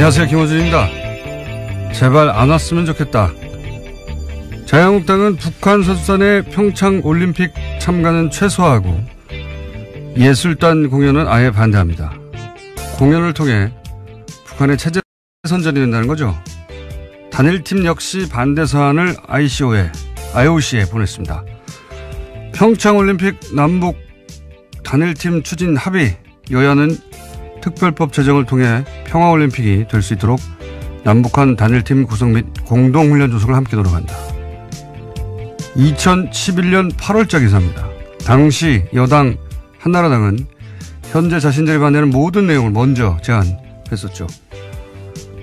안녕하세요. 김호준입니다. 제발 안 왔으면 좋겠다. 자유한국당은 북한 선수단의 평창올림픽 참가는 최소화하고 예술단 공연은 아예 반대합니다. 공연을 통해 북한의 체제 선전이 된다는 거죠. 단일팀 역시 반대 서한을 IOC에 보냈습니다. 평창올림픽 남북 단일팀 추진 합의, 여야는 특별법 제정을 통해 평화올림픽이 될 수 있도록 남북한 단일팀 구성 및 공동훈련 조성을 함께 노력한다. 2011년 8월자 기사입니다. 당시 여당 한나라당은 현재 자신들이 반대하는 모든 내용을 먼저 제안했었죠.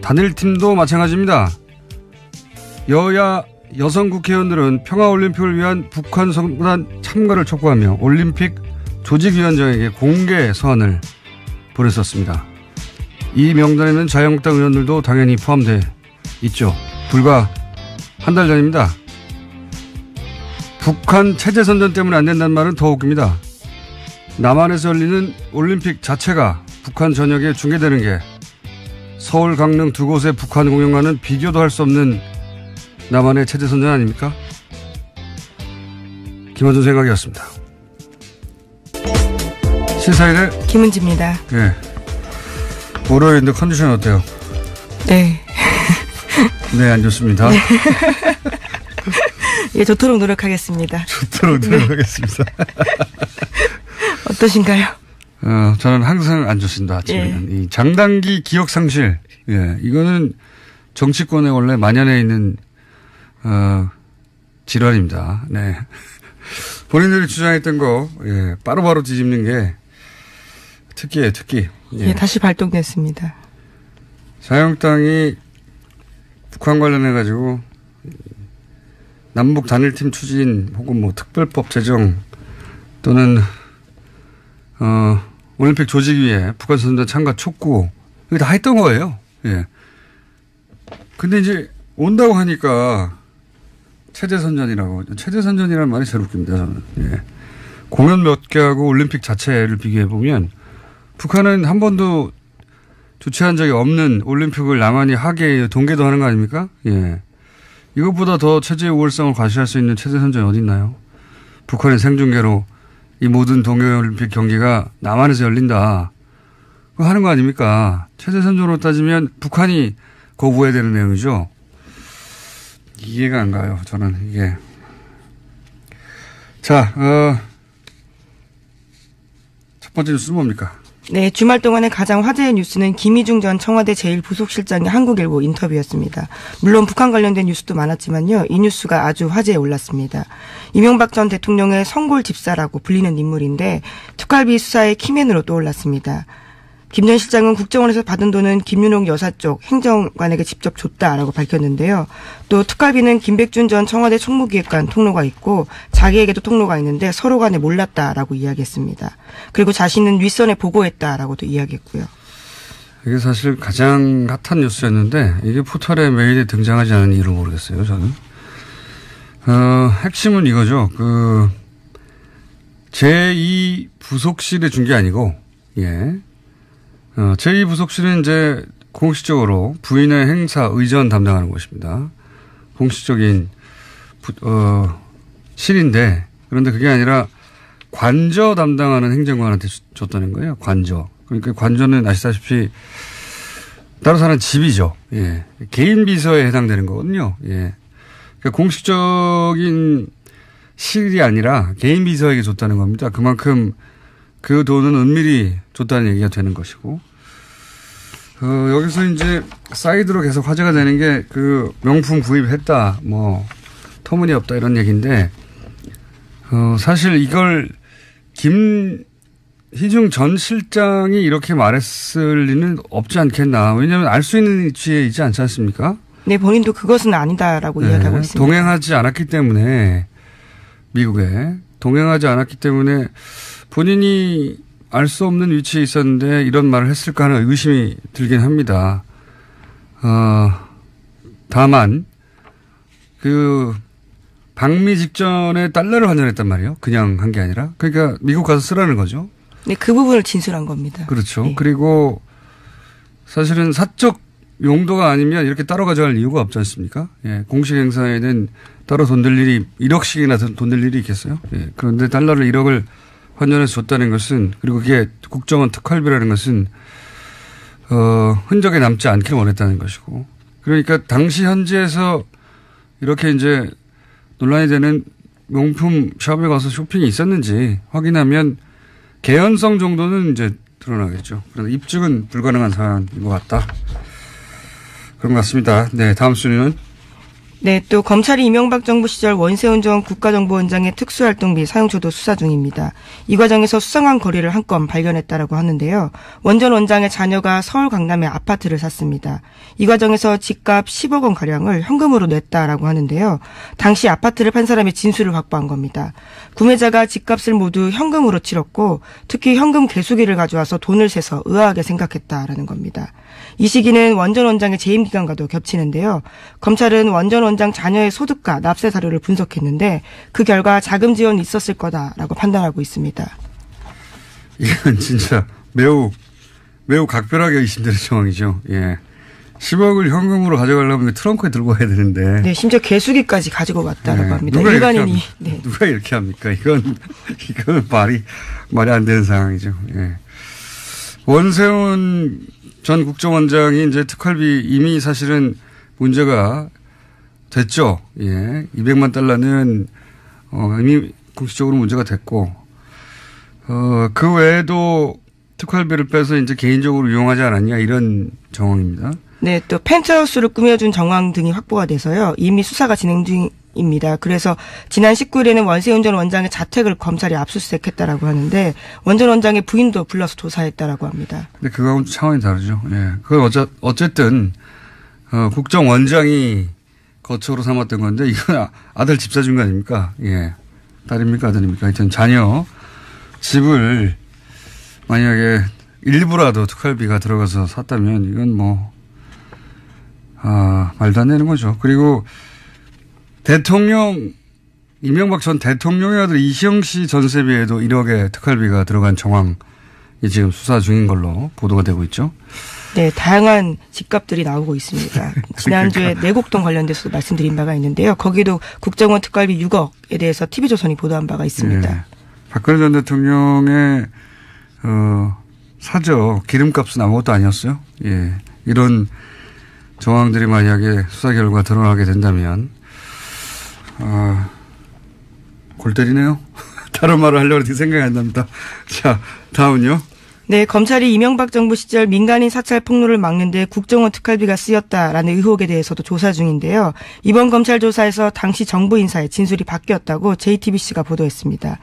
단일팀도 마찬가지입니다. 여야 여성 국회의원들은 평화올림픽을 위한 북한 선수단 참가를 촉구하며 올림픽 조직위원장에게 공개 서한을 보냈었습니다. 이 명단에는 자유한국당 의원들도 당연히 포함되어 있죠. 불과 한 달 전입니다. 북한 체제 선전 때문에 안 된다는 말은 더 웃깁니다. 남한에서 열리는 올림픽 자체가 북한 전역에 중계되는 게 서울, 강릉 두 곳의 북한 공연과는 비교도 할 수 없는 남한의 체제 선전 아닙니까? 김원준 생각이었습니다. 시사일의 김은지입니다. 네. 월요일인데 컨디션 어때요? 네. 네, 안 좋습니다. 네. 예, 좋도록 노력하겠습니다. 좋도록 노력하겠습니다. 네. 어떠신가요? 저는 항상 안 좋습니다. 아침에는. 예. 이 장단기 기억 상실. 예, 이거는 정치권에 원래 만연해 있는 질환입니다. 네. 본인들이 주장했던 거, 예, 바로바로 뒤집는 게 특기예요, 특기. 예, 예, 다시 발동됐습니다. 자유한국당이 북한 관련해가지고 남북 단일팀 추진 혹은 뭐 특별법 제정 또는 올림픽 조직위에 북한 선수단 참가 촉구 이거 다 했던 거예요. 예. 근데 이제 온다고 하니까 체제선전이라고. 체제선전이라는 말이 제일 웃깁니다, 저는. 예. 공연 몇 개 하고 올림픽 자체를 비교해보면 북한은 한 번도 주최한 적이 없는 올림픽을 남한이 하게 동계도 하는 거 아닙니까? 예. 이것보다 더 체제의 우월성을 과시할 수 있는 체제선전이 어디 있나요? 북한의 생중계로 이 모든 동계올림픽 경기가 남한에서 열린다. 그거 하는 거 아닙니까? 체제선전으로 따지면 북한이 거부해야 되는 내용이죠. 이해가 안 가요. 저는 이게. 자, 첫 번째 뉴스는 뭡니까? 네, 주말 동안의 가장 화제의 뉴스는 김희중 전 청와대 제1부속실장의 한국일보 인터뷰였습니다. 물론 북한 관련된 뉴스도 많았지만요. 이 뉴스가 아주 화제에 올랐습니다. 이명박 전 대통령의 성골 집사라고 불리는 인물인데 특활비 수사의 키맨으로 떠올랐습니다. 김 전 실장은 국정원에서 받은 돈은 김윤옥 여사 쪽 행정관에게 직접 줬다라고 밝혔는데요. 또 특활비는 김백준 전 청와대 총무기획관 통로가 있고 자기에게도 통로가 있는데 서로 간에 몰랐다라고 이야기했습니다. 그리고 자신은 윗선에 보고했다라고도 이야기했고요. 이게 사실 가장 핫한 뉴스였는데 이게 포털에 메일에 등장하지 않은 이유를 모르겠어요. 저는. 핵심은 이거죠. 제2부속실에 준 게 아니고 예. 제2부속실은 이제 공식적으로 부인의 행사 의전 담당하는 곳입니다. 공식적인 실인데 그런데 그게 아니라 관저 담당하는 행정관한테 줬다는 거예요. 관저. 그러니까 관저는 아시다시피 따로 사는 집이죠. 예. 개인 비서에 해당되는 거거든요. 예. 그러니까 공식적인 실이 아니라 개인 비서에게 줬다는 겁니다. 그만큼 그 돈은 은밀히 줬다는 얘기가 되는 것이고. 여기서 이제 사이드로 계속 화제가 되는 게 명품 구입했다, 뭐, 터무니없다 이런 얘기인데, 사실 이걸 김희중 전 실장이 이렇게 말했을 리는 없지 않겠나. 왜냐하면 알 수 있는 위치에 있지 않지 않습니까? 네, 본인도 그것은 아니다라고 이야기하고 있습니다. 동행하지 않았기 때문에, 미국에 동행하지 않았기 때문에 본인이 알 수 없는 위치에 있었는데 이런 말을 했을까 하는 의심이 들긴 합니다. 다만 방미 직전에 달러를 환전했단 말이에요. 그냥 한 게 아니라. 그러니까 미국 가서 쓰라는 거죠. 네, 그 부분을 진술한 겁니다. 그렇죠. 네. 그리고 사실은 사적 용도가 아니면 이렇게 따로 가져갈 이유가 없지 않습니까? 예. 공식 행사에는 따로 돈 들 일이 1억씩이나 돈 들 일이 있겠어요? 예. 그런데 달러를 1억을 환전해서 줬다는 것은, 그리고 그게 국정원 특활비라는 것은 흔적에 남지 않기를 원했다는 것이고, 그러니까 당시 현지에서 이렇게 이제 논란이 되는 명품 샵에 가서 쇼핑이 있었는지 확인하면 개연성 정도는 이제 드러나겠죠. 그런데 입증은 불가능한 사안인 것 같다. 그런 것 같습니다. 네, 다음 순위는? 네, 또 검찰이 이명박 정부 시절 원세훈 전 국가정보원장의 특수활동비 사용처도 수사 중입니다. 이 과정에서 수상한 거리를 한 건 발견했다라고 하는데요. 원 전 원장의 자녀가 서울 강남에 아파트를 샀습니다. 이 과정에서 집값 10억 원 가량을 현금으로 냈다라고 하는데요. 당시 아파트를 판 사람의 진술을 확보한 겁니다. 구매자가 집값을 모두 현금으로 치렀고 특히 현금 개수기를 가져와서 돈을 세서 의아하게 생각했다라는 겁니다. 이 시기는 원 전 원장의 재임 기간과도 겹치는데요. 검찰은 원 전 원장 자녀의 소득과 납세 사료를 분석했는데 그 결과 자금 지원이 있었을 거다라고 판단하고 있습니다. 이건 진짜 매우 각별하게 의심되는 상황이죠. 예. 10억을 현금으로 가져가려면 트렁크에 들고 가야 되는데. 네, 심지어 개수기까지 가지고 왔다라고 합니다. 일반인이. 네. 누가 이렇게 합니까? 이건 말이 안 되는 상황이죠. 예. 원세훈 전 국정원장이 이제 특활비 이미 사실은 문제가 됐죠. 예. 200만 달러는 이미 공식적으로 문제가 됐고, 그 외에도 특활비를 빼서 이제 개인적으로 이용하지 않았냐 이런 정황입니다. 네, 또 펜트하우스를 꾸며준 정황 등이 확보가 돼서요. 이미 수사가 진행 중입니다. 그래서 지난 19일에는 원세훈 전 원장의 자택을 검찰이 압수수색했다라고 하는데 원 전 원장의 부인도 불러서 조사했다라고 합니다. 근데 그거하고는 차원이 다르죠. 예. 그건 어쨌든 국정원장이 거처로 삼았던 건데 이건 아들 집 사준 거 아닙니까? 예. 딸입니까? 아들입니까? 하여튼 자녀 집을 만약에 일부라도 특활비가 들어가서 샀다면 이건 말도 안 되는 거죠. 그리고 이명박 전 대통령의 아들 이시영 씨 전세비에도 1억의 특활비가 들어간 정황이 지금 수사 중인 걸로 보도가 되고 있죠. 네, 다양한 집값들이 나오고 있습니다. 지난주에 내곡동 관련돼서도 말씀드린 바가 있는데요. 거기도 국정원 특활비 6억에 대해서 TV조선이 보도한 바가 있습니다. 네. 박근혜 전 대통령의 사저 기름값은 아무것도 아니었어요. 예, 이런 정황들이 만약에 수사 결과 드러나게 된다면 골 때리네요. 다른 말을 하려고 했는데 생각이 안 납니다. 자, 다음은요. 네, 검찰이 이명박 정부 시절 민간인 사찰 폭로를 막는 데 국정원 특활비가 쓰였다라는 의혹에 대해서도 조사 중인데요. 이번 검찰 조사에서 당시 정부 인사의 진술이 바뀌었다고 JTBC가 보도했습니다.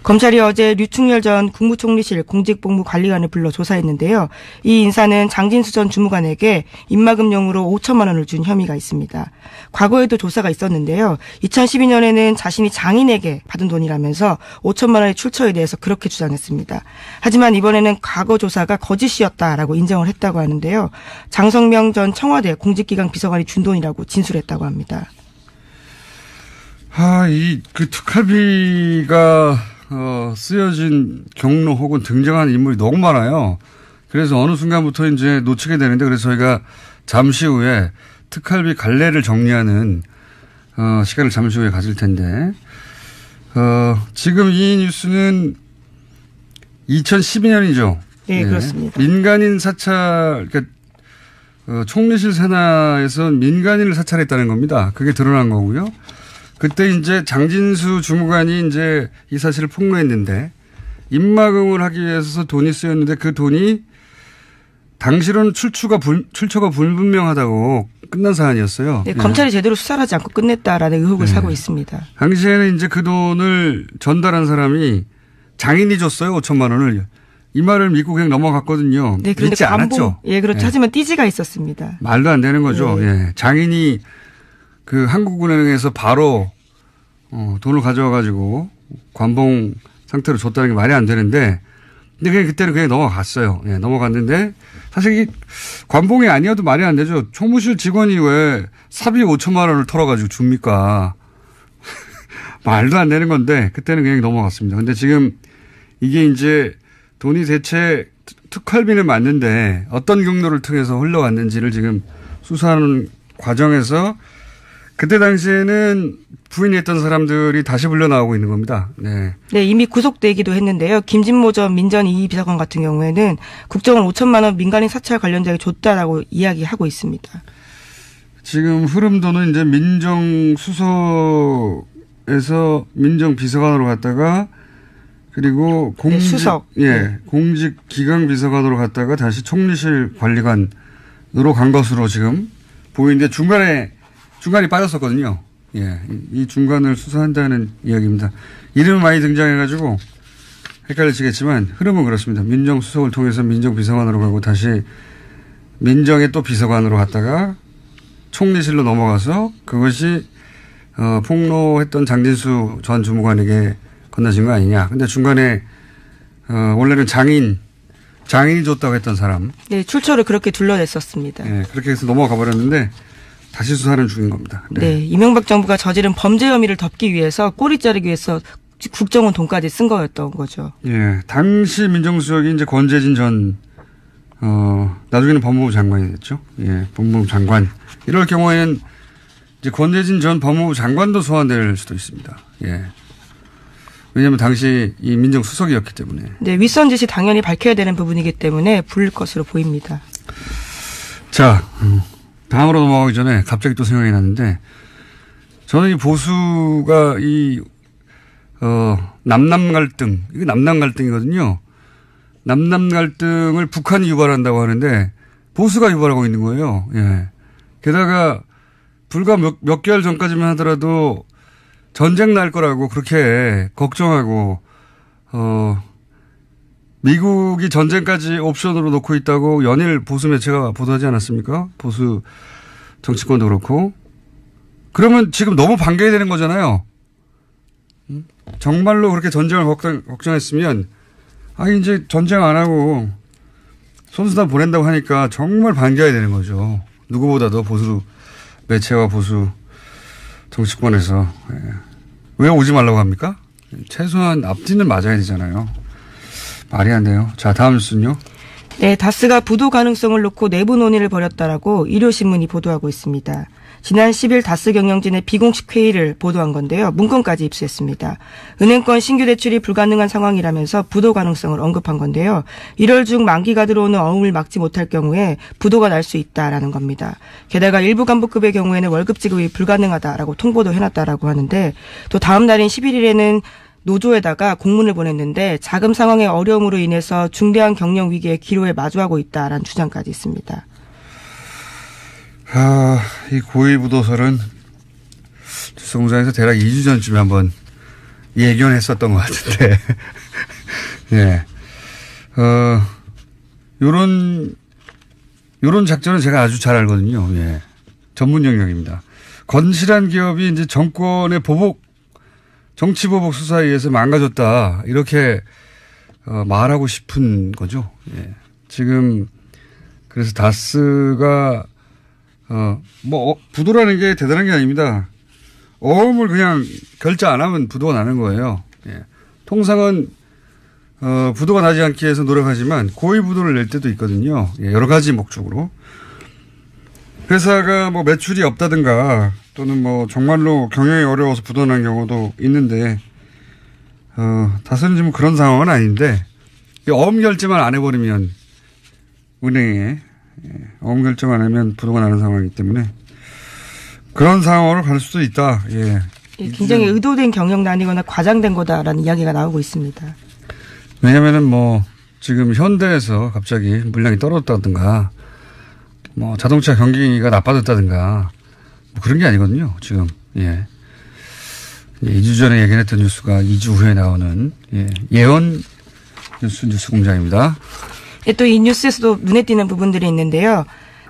검찰이 어제 류충렬 전 국무총리실 공직복무관리관을 불러 조사했는데요. 이 인사는 장진수 전 주무관에게 입막음용으로 5천만 원을 준 혐의가 있습니다. 과거에도 조사가 있었는데요. 2012년에는 자신이 장인에게 받은 돈이라면서 5천만 원의 출처에 대해서 그렇게 주장했습니다. 하지만 이번에는 과거 조사가 거짓이었다라고 인정을 했다고 하는데요. 장성명 전 청와대 공직기강 비서관이 준 돈이라고 진술했다고 합니다. 그 특활비가 쓰여진 경로 혹은 등장한 인물이 너무 많아요. 그래서 어느 순간부터 이제 놓치게 되는데, 그래서 저희가 잠시 후에 특활비 갈래를 정리하는 시간을 잠시 후에 가질 텐데, 지금 이 뉴스는 2012년이죠. 네, 그렇습니다. 민간인 사찰, 그러니까 총리실 산하에서 민간인을 사찰했다는 겁니다. 그게 드러난 거고요. 그때 이제 장진수 주무관이 이제 이 사실을 폭로했는데 입막음을 하기 위해서 돈이 쓰였는데 그 돈이 당시로는 출처가 불분명하다고 끝난 사안이었어요. 네, 검찰이 제대로 수사를 하지 않고 끝냈다라는 의혹을 사고 있습니다. 당시에는 이제 그 돈을 전달한 사람이 장인이 줬어요. 5천만 원을. 이 말을 믿고 그냥 넘어갔거든요. 네, 그런데 믿지 않았죠. 예, 그렇죠. 하지만 띠지가 있었습니다. 말도 안 되는 거죠. 예. 장인이 그 한국은행에서 바로 돈을 가져와 가지고 관봉 상태로 줬다는 게 말이 안 되는데, 근데 그냥 그때는 그냥 넘어갔어요. 예, 넘어갔는데 사실 이 관봉이 아니어도 말이 안 되죠. 총무실 직원이 왜 사비 5천만 원을 털어가지고 줍니까? 말도 안 되는 건데 그때는 그냥 넘어갔습니다. 근데 지금 이게 이제 돈이 대체 특활비는 맞는데 어떤 경로를 통해서 흘러왔는지를 지금 수사하는 과정에서 그때 당시에는 부인했던 사람들이 다시 불려 나오고 있는 겁니다. 네. 네, 이미 구속되기도 했는데요. 김진모 전 민전 2위 비서관 같은 경우에는 국정원 5천만 원 민간인 사찰 관련자에게 줬다라고 이야기하고 있습니다. 지금 흐름도는 이제 민정수석에서 민정비서관으로 갔다가 그리고 수석. 공직기강비서관으로 갔다가 다시 총리실 관리관으로 간 것으로 지금 보이는데 중간이 빠졌었거든요. 예. 이 중간을 수사한다는 이야기입니다. 이름은 많이 등장해가지고 헷갈리시겠지만 흐름은 그렇습니다. 민정수석을 통해서 민정비서관으로 가고 다시 민정의 또 비서관으로 갔다가 총리실로 넘어가서 그것이 폭로했던 장진수 전 주무관에게 건너진 거 아니냐. 근데 중간에 원래는 장인이 줬다고 했던 사람. 네, 출처를 그렇게 둘러냈었습니다. 네, 그렇게 해서 넘어가 버렸는데 다시 수사를 중인 겁니다. 네. 이명박 정부가 저지른 범죄 혐의를 덮기 위해서 꼬리 자르기 위해서 국정원 돈까지 쓴 거였던 거죠. 예, 당시 민정수석이 이제 권재진 전 나중에는 법무부 장관이 됐죠. 예, 법무부 장관. 이럴 경우에는 이제 권재진 전 법무부 장관도 소환될 수도 있습니다. 예. 왜냐하면 당시 이 민정수석이었기 때문에. 네, 윗선 지시 당연히 밝혀야 되는 부분이기 때문에 부를 것으로 보입니다. 자, 다음으로 넘어가기 전에 갑자기 또 생각이 났는데 저는 이 보수가 남남 갈등, 이게 남남 갈등이거든요. 남남 갈등을 북한이 유발한다고 하는데 보수가 유발하고 있는 거예요. 예. 게다가 불과 몇 개월 전까지만 하더라도 전쟁 날 거라고 그렇게 걱정하고, 미국이 전쟁까지 옵션으로 놓고 있다고 연일 보수 매체가 보도하지 않았습니까? 보수 정치권도 그렇고. 그러면 지금 너무 반겨야 되는 거잖아요. 정말로 그렇게 전쟁을 걱정했으면, 이제 전쟁 안 하고 선수단 보낸다고 하니까 정말 반겨야 되는 거죠. 누구보다도 보수 매체와 보수 정치권에서. 왜 오지 말라고 합니까? 최소한 앞뒤는 맞아야 되잖아요. 말이 안 돼요. 자, 다음 뉴스는요. 네, 다스가 부도 가능성을 놓고 내부 논의를 벌였다라고 일요신문이 보도하고 있습니다. 지난 10일 다스 경영진의 비공식 회의를 보도한 건데요. 문건까지 입수했습니다. 은행권 신규 대출이 불가능한 상황이라면서 부도 가능성을 언급한 건데요. 1월 중 만기가 들어오는 어음을 막지 못할 경우에 부도가 날 수 있다라는 겁니다. 게다가 일부 간부급의 경우에는 월급 지급이 불가능하다라고 통보도 해놨다라고 하는데 또 다음 날인 11일에는 노조에다가 공문을 보냈는데 자금 상황의 어려움으로 인해서 중대한 경영 위기의 기로에 마주하고 있다라는 주장까지 있습니다. 이 고위부도설은 뉴스공장에서 대략 2주 전쯤에 한번 예견했었던 것 같은데, 예. 요런 작전은 제가 아주 잘 알거든요. 예. 전문 영역입니다. 건실한 기업이 이제 정권의 정치 보복 수사에 의해서 망가졌다. 이렇게, 말하고 싶은 거죠. 예. 지금, 그래서 다스가 부도라는 게 대단한 게 아닙니다. 어음을 그냥 결제 안 하면 부도가 나는 거예요. 예. 통상은, 부도가 나지 않기 위해서 노력하지만 고의 부도를 낼 때도 있거든요. 예, 여러 가지 목적으로. 회사가 매출이 없다든가 또는 정말로 경영이 어려워서 부도 난 경우도 있는데, 다스는 지금 그런 상황은 아닌데, 어음 결제만 안 해버리면 은행에 어음 결정 안 하면 부도가 나는 상황이기 때문에 그런 상황으로 갈 수도 있다. 예. 굉장히 의도된 경영난이거나 과장된 거다라는 이야기가 나오고 있습니다. 왜냐면은 지금 현대에서 갑자기 물량이 떨어졌다든가 자동차 경기가 나빠졌다든가 그런 게 아니거든요. 지금. 예. 2주 전에 얘기했던 뉴스가 2주 후에 나오는 예언 뉴스 공장입니다. 또 이 뉴스에서도 눈에 띄는 부분들이 있는데요.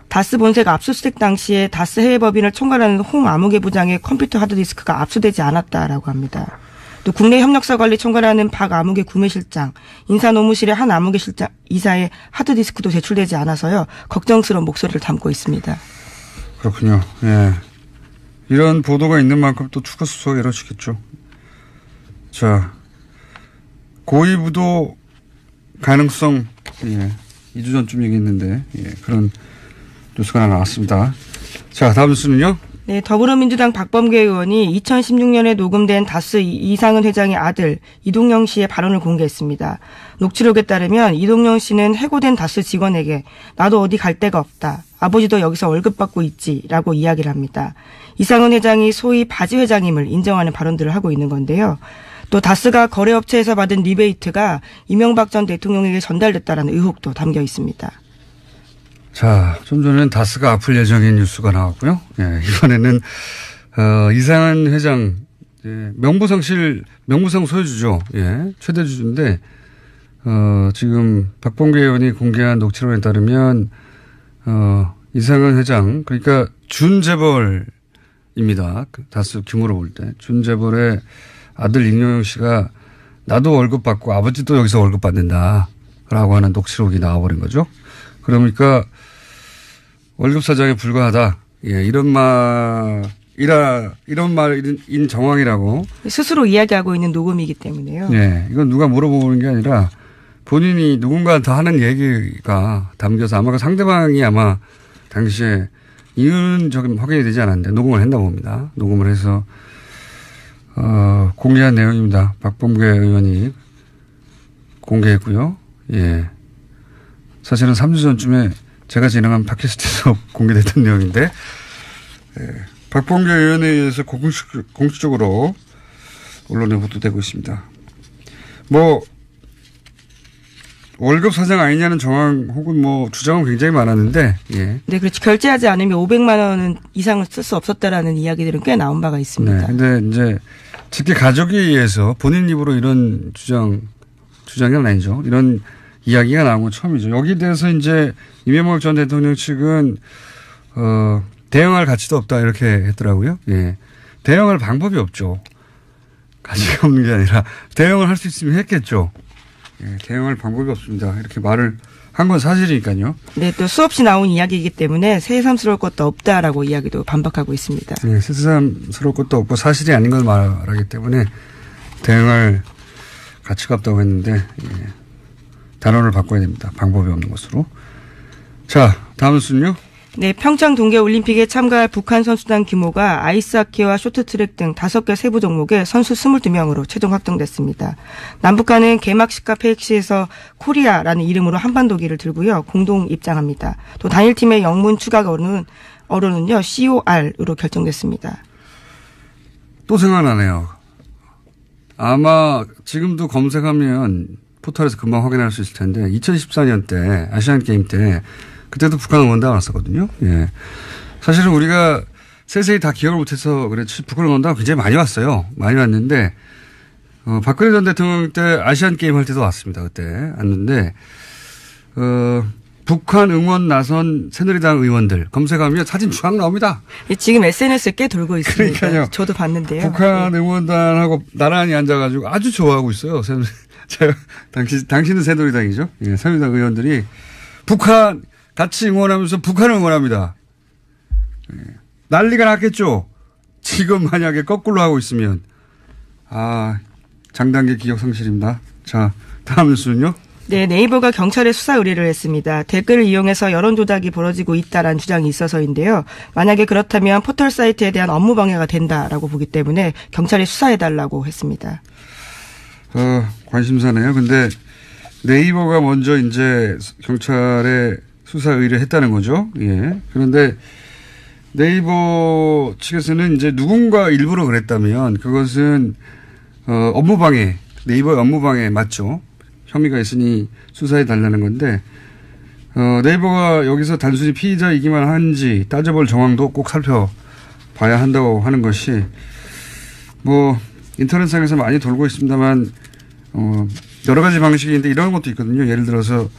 다스 본사가 압수수색 당시에 다스 해외법인을 총괄하는 홍 아무개 부장의 컴퓨터 하드디스크가 압수되지 않았다라고 합니다. 또 국내 협력사 관리 총괄하는 박 아무개 구매실장, 인사노무실의 한 아무개 실장 이사의 하드디스크도 제출되지 않아서요. 걱정스러운 목소리를 담고 있습니다. 그렇군요. 예. 이런 보도가 있는 만큼 또 추가 수사가 이루어지겠죠. 자, 고의부도 가능성 2주 전쯤 얘기했는데, 예, 그런 뉴스가 하나 나왔습니다. 자, 다음 뉴스는요? 네, 더불어민주당 박범계 의원이 2016년에 녹음된 다스 이상은 회장의 아들 이동영 씨의 발언을 공개했습니다. 녹취록에 따르면 이동영 씨는 해고된 다스 직원에게 나도 어디 갈 데가 없다. 아버지도 여기서 월급 받고 있지라고 이야기를 합니다. 이상은 회장이 소위 바지 회장임을 인정하는 발언들을 하고 있는 건데요. 또 다스가 거래업체에서 받은 리베이트가 이명박 전 대통령에게 전달됐다라는 의혹도 담겨 있습니다. 자, 좀 전에는 다스가 아플 예정인 뉴스가 나왔고요. 예, 이번에는, 이상한 회장, 예, 명부상 소유주죠. 예, 최대 주주인데, 지금 박범계 의원이 공개한 녹취록에 따르면, 이상한 회장, 그러니까 준재벌입니다. 그 다스 규모로 볼 때. 준재벌의 아들 임영영 씨가 나도 월급 받고 아버지도 여기서 월급 받는다. 라고 하는 녹취록이 나와버린 거죠. 그러니까 월급 사장에 불과하다. 예, 이런 말인 정황이라고. 스스로 이야기하고 있는 녹음이기 때문에요. 예, 이건 누가 물어보는 게 아니라 본인이 누군가한테 하는 얘기가 담겨서 아마 그 상대방이 아마 당시에 이유는 조금 확인이 되지 않았는데 녹음을 했나 봅니다. 녹음을 해서, 공개한 내용입니다. 박범계 의원이 공개했고요. 예. 사실은 3주 전쯤에 제가 진행한 팟캐스트에서 공개됐던 내용인데, 예, 박범계 의원에 의해서 공식적으로 언론에 보도되고 있습니다. 뭐, 월급 사장 아니냐는 정황 혹은 뭐 주장은 굉장히 많았는데, 예. 네, 그렇죠. 결제하지 않으면 500만 원 이상을 쓸 수 없었다라는 이야기들은 꽤 나온 바가 있습니다. 네. 근데 이제 직계 가족에 의해서 본인 입으로 이런 주장은 아니죠. 이런 이야기가 나온 건 처음이죠. 여기에 대해서 이제 이명박 전 대통령 측은, 대응할 가치도 없다 이렇게 했더라고요. 예. 대응할 방법이 없죠. 가치가 없는 게 아니라 대응을 할 수 있으면 했겠죠. 예, 대응할 방법이 없습니다. 이렇게 말을 한 건 사실이니까요. 네, 또 수없이 나온 이야기이기 때문에 새삼스러울 것도 없다라고 이야기도 반박하고 있습니다. 네, 새삼스러울 것도 없고 사실이 아닌 걸 말하기 때문에 대응할 가치가 없다고 했는데, 예, 단어를 바꿔야 됩니다. 방법이 없는 것으로. 자, 다음 순요. 네, 평창 동계올림픽에 참가할 북한 선수단 규모가 아이스하키와 쇼트트랙 등 5개 세부 종목에 선수 22명으로 최종 확정됐습니다. 남북한은 개막식과 폐식식에서 코리아라는 이름으로 한반도기를 들고요. 공동 입장합니다. 또 단일팀의 영문 추가 어로는요. COR으로 결정됐습니다. 또 생각나네요. 아마 지금도 검색하면 포털에서 금방 확인할 수 있을 텐데 2014년 때 아시안게임 때 그때도 북한 응원단 왔었거든요. 예. 사실은 우리가 세세히 다 기억을 못해서 그렇지 북한 응원단 굉장히 많이 왔어요. 많이 왔는데 박근혜 전 대통령 때 아시안게임 할 때도 왔습니다. 그때 왔는데 북한 응원 나선 새누리당 의원들 검색하면 사진 쫙 나옵니다. 지금 SNS에 꽤 돌고 있습니다. 그러니까요. 저도 봤는데요. 북한 응원단하고 나란히 앉아가지고 아주 좋아하고 있어요. 당신은 새누리당이죠. 예, 새누리당 의원들이 북한 같이 응원하면서 북한을 응원합니다. 예, 난리가 났겠죠. 지금 만약에 거꾸로 하고 있으면. 장단기 기억 상실입니다. 자, 다음 뉴스는요. 네, 네이버가 경찰에 수사 의뢰를 했습니다. 댓글을 이용해서 여론 조작이 벌어지고 있다라는 주장이 있어서인데요. 만약에 그렇다면 포털 사이트에 대한 업무 방해가 된다라고 보기 때문에 경찰에 수사해달라고 했습니다. 관심사네요. 근데 네이버가 먼저 이제 경찰에 수사 의뢰했다는 거죠. 예. 그런데 네이버 측에서는 이제 누군가 일부러 그랬다면 그것은 업무방해, 네이버의 업무방해 맞죠. 혐의가 있으니 수사해 달라는 건데 네이버가 여기서 단순히 피의자이기만 한지 따져볼 정황도 꼭 살펴봐야 한다고 하는 것이 뭐 인터넷상에서 많이 돌고 있습니다만 여러 가지 방식인데 이런 것도 있거든요. 예를 들어서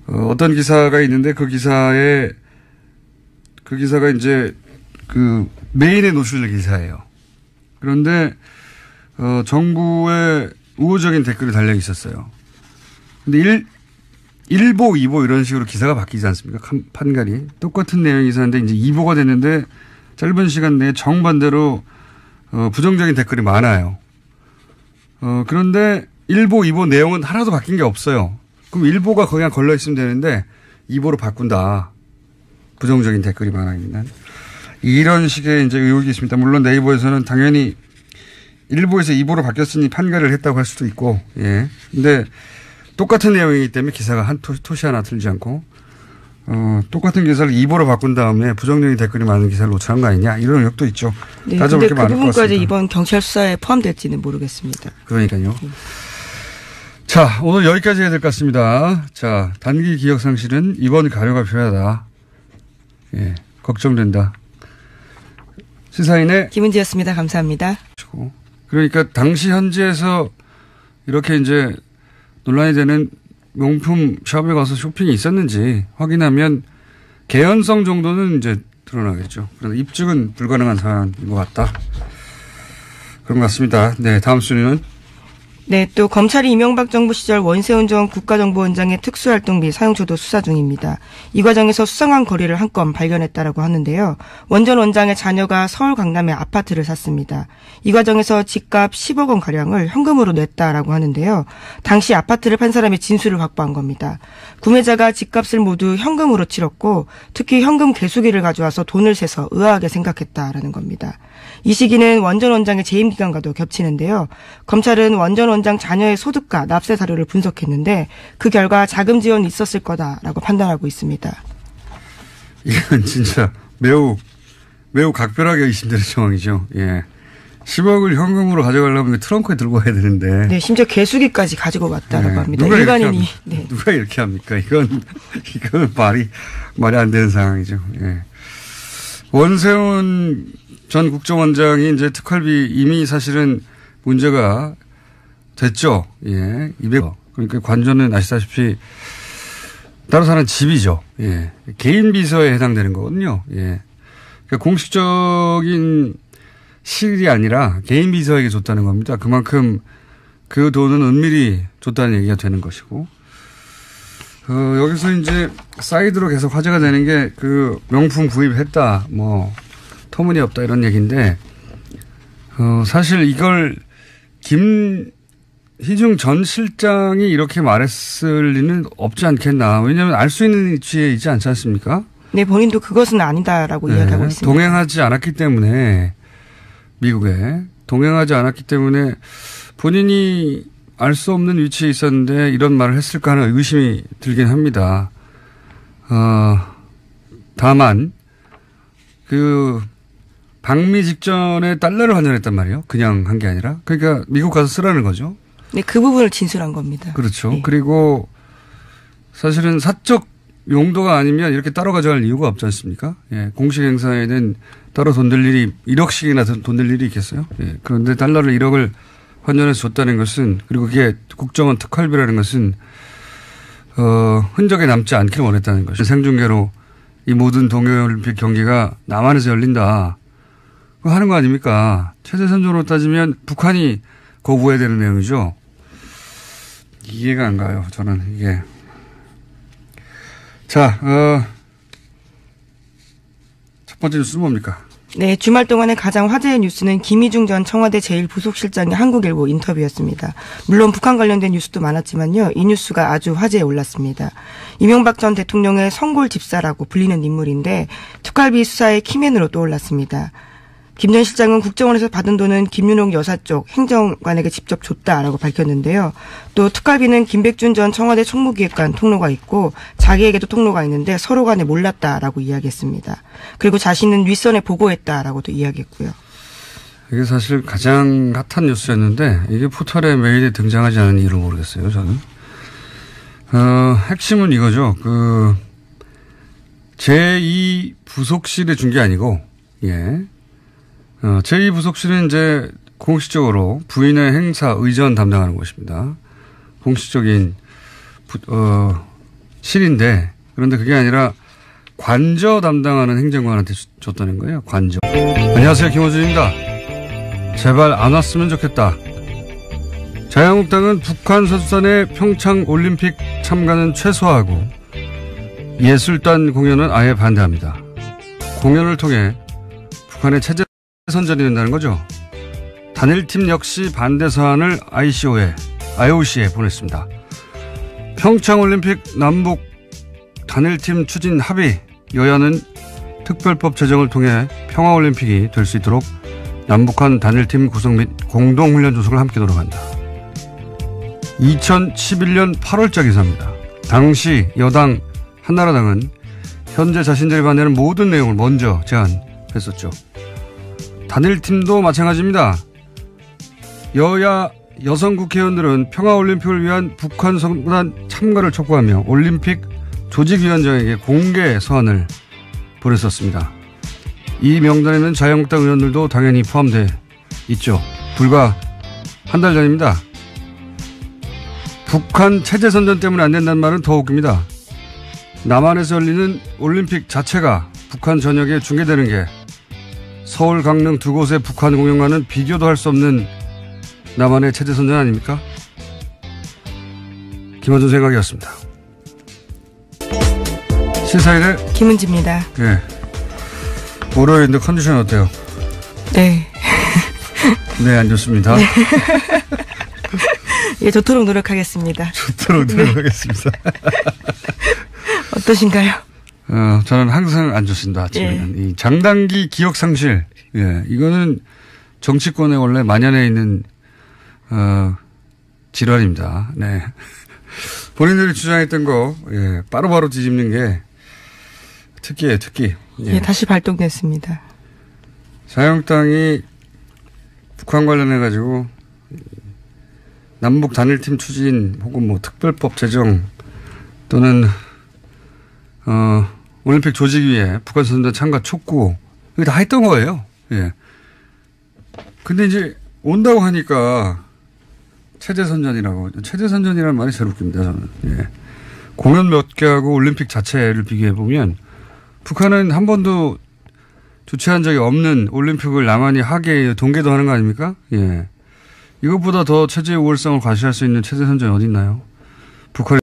어떤 기사가 있는데 그 기사가 이제 그 메인에 노출될 기사예요. 그런데 정부의 우호적인 댓글이 달려 있었어요. 근데 1보, 2보 이런 식으로 기사가 바뀌지 않습니까? 판갈이. 똑같은 내용의 기사인데 이제 2보가 됐는데 짧은 시간 내에 정반대로 부정적인 댓글이 많아요. 그런데 1보, 2보 내용은 하나도 바뀐 게 없어요. 그럼 일보가 그냥 걸려 있으면 되는데 2보로 바꾼다. 부정적인 댓글이 많아 있는. 이런 식의 이제 의혹이 있습니다. 물론 네이버에서는 당연히 1보에서 2보로 바뀌었으니 판결을 했다고 할 수도 있고, 예. 근데 똑같은 내용이기 때문에 기사가 한 토시 하나 틀리지 않고, 똑같은 기사를 2보로 바꾼 다음에 부정적인 댓글이 많은 기사를 노출한 거 아니냐, 이런 의혹도 있죠. 네, 따져볼 게 그 많을 것 같습니다. 부분까지 이번 경찰 수사에 포함될지는 모르겠습니다. 그러니까요. 자, 오늘 여기까지 해야 될 것 같습니다. 자, 단기 기억 상실은 이번 가료가 필요하다. 예, 걱정된다. 시사인의 김은지였습니다. 감사합니다. 그러니까 당시 현지에서 이렇게 이제 논란이 되는 명품 샵에 가서 쇼핑이 있었는지 확인하면 개연성 정도는 이제 드러나겠죠. 그런데 입증은 불가능한 사안인 것 같다. 그런 것 같습니다. 네, 다음 순위는? 네, 또 검찰이 이명박 정부 시절 원세훈 전 국가정보원장의 특수활동비 사용처도 수사 중입니다. 이 과정에서 수상한 거리를 한 건 발견했다라고 하는데요. 원 전 원장의 자녀가 서울 강남에 아파트를 샀습니다. 이 과정에서 집값 10억 원 가량을 현금으로 냈다라고 하는데요. 당시 아파트를 판 사람의 진술을 확보한 겁니다. 구매자가 집값을 모두 현금으로 치렀고 특히 현금 개수기를 가져와서 돈을 세서 의아하게 생각했다라는 겁니다. 이 시기는 원 전 원장의 재임 기간과도 겹치는데요. 검찰은 원 전 원장 자녀의 소득과 납세 사료를 분석했는데 그 결과 자금 지원이 있었을 거다라고 판단하고 있습니다. 이건 진짜 매우 각별하게 의심되는 상황이죠. 예. 10억을 현금으로 가져가려면 트렁크에 들고 가야 되는데. 네, 심지어 개수기까지 가지고 갔다라고 네, 합니다. 누가 일반인이. 네. 누가 이렇게 합니까? 이건 말이 안 되는 상황이죠. 예. 원세훈 전 국정원장이 이제 특활비 이미 사실은 문제가 됐죠. 예. 200억. 그러니까 관저는 아시다시피 따로 사는 집이죠. 예. 개인 비서에 해당되는 거거든요. 예. 그러니까 공식적인 실이 아니라 개인 비서에게 줬다는 겁니다. 그만큼 그 돈은 은밀히 줬다는 얘기가 되는 것이고. 여기서 이제 사이드로 계속 화제가 되는 게 그 명품 구입했다, 뭐, 터무니없다 이런 얘기인데, 사실 이걸 김희중 전 실장이 이렇게 말했을 리는 없지 않겠나. 왜냐하면 알 수 있는 위치에 있지 않지 않습니까? 네, 본인도 그것은 아니다라고 이야기하고 있습니다. 동행하지 않았기 때문에, 미국에 동행하지 않았기 때문에 본인이 알 수 없는 위치에 있었는데 이런 말을 했을까 하는 의심이 들긴 합니다. 다만 그 방미 직전에 달러를 환전했단 말이에요. 그냥 한 게 아니라. 그러니까 미국 가서 쓰라는 거죠. 네, 그 부분을 진술한 겁니다. 그렇죠. 네. 그리고 사실은 사적 용도가 아니면 이렇게 따로 가져갈 이유가 없지 않습니까? 예, 공식 행사에는 따로 돈 들 일이 1억씩이나 돈 들 일이 있겠어요? 예, 그런데 달러를 1억을 환전해서 줬다는 것은, 그리고 그게 국정원 특활비라는 것은 흔적에 남지 않기를 원했다는 것이죠. 생중계로 이 모든 동계올림픽 경기가 남한에서 열린다. 그거 하는 거 아닙니까? 체제선전으로 따지면 북한이 거부해야 되는 내용이죠. 이해가 안 가요. 저는 이게. 자, 첫 번째 뉴스는 뭡니까? 네, 주말 동안의 가장 화제의 뉴스는 김희중 전 청와대 제1부속실장의 한국일보 인터뷰였습니다. 물론 북한 관련된 뉴스도 많았지만요. 이 뉴스가 아주 화제에 올랐습니다. 이명박 전 대통령의 성골 집사라고 불리는 인물인데 특활비 수사의 키맨으로 떠올랐습니다. 김 전 실장은 국정원에서 받은 돈은 김윤옥 여사 쪽 행정관에게 직접 줬다라고 밝혔는데요. 또 특활비는 김백준 전 청와대 총무기획관 통로가 있고 자기에게도 통로가 있는데 서로 간에 몰랐다라고 이야기했습니다. 그리고 자신은 윗선에 보고했다라고도 이야기했고요. 이게 사실 가장 핫한 뉴스였는데 이게 포털에 메일에 등장하지 않은 이유를 모르겠어요. 저는. 핵심은 이거죠. 그 제2부속실에 준 게 아니고, 예. 제2부속실은 이제 공식적으로 부인의 행사 의전 담당하는 곳입니다. 공식적인 실인데, 그런데 그게 아니라 관저 담당하는 행정관한테 줬다는 거예요. 관저. 안녕하세요. 김호준입니다. 제발 안 왔으면 좋겠다. 자유한국당은 북한 선수단의 평창 올림픽 참가는 최소화하고 예술단 공연은 아예 반대합니다. 공연을 통해 북한의 체제 선전이 된다는 거죠. 단일팀 역시 반대 사안을 IOC에 보냈습니다. 평창올림픽 남북 단일팀 추진 합의. 여야는 특별법 제정을 통해 평화올림픽이 될 수 있도록 남북한 단일팀 구성 및 공동훈련 조직을 함께 노력한다. 2011년 8월자 기사입니다. 당시 여당 한나라당은 현재 자신들이 반대하는 모든 내용을 먼저 제안했었죠. 단일팀도 마찬가지입니다. 여야 여성 국회의원들은 평화올림픽을 위한 북한 성단 참가를 촉구하며 올림픽 조직위원장에게 공개 서한을 보냈었습니다. 이 명단에는 자유한국당 의원들도 당연히 포함돼 있죠. 불과 한 달 전입니다. 북한 체제 선전 때문에 안 된다는 말은 더 웃깁니다. 남한에서 열리는 올림픽 자체가 북한 전역에 중계되는 게 서울, 강릉 두 곳의 북한 공연과는 비교도 할 수 없는 남한의 체제 선전 아닙니까? 김원준 생각이었습니다. 시사일의 김은지입니다. 예. 월요일인데 컨디션 어때요? 네. 네, 안 좋습니다. 네. 예, 좋도록 노력하겠습니다. 좋도록 노력하겠습니다. 어떠신가요? 저는 항상 안 좋습니다. 아침에는. 예. 이 장단기 기억 상실. 예, 이거는 정치권에 원래 만연해 있는 질환입니다. 네. 본인들이 주장했던 거, 예, 바로바로 뒤집는 게 특기예요, 특기. 예, 예, 다시 발동됐습니다. 자유한국당이 북한 관련해가지고 남북 단일팀 추진 혹은 뭐 특별법 제정 또는 올림픽 조직위에 북한 선수단 참가 촉구 이거 다 했던 거예요. 예. 근데 이제 온다고 하니까 체제선전이라고. 체제선전이라는 말이 제일 웃깁니다, 저는. 예. 공연 몇 개 하고 올림픽 자체를 비교해보면 북한은 한 번도 주최한 적이 없는 올림픽을 나만이 하게 동계도 하는 거 아닙니까? 예. 이것보다 더 체제의 우월성을 과시할 수 있는 체제선전이 어디 있나요? 북한이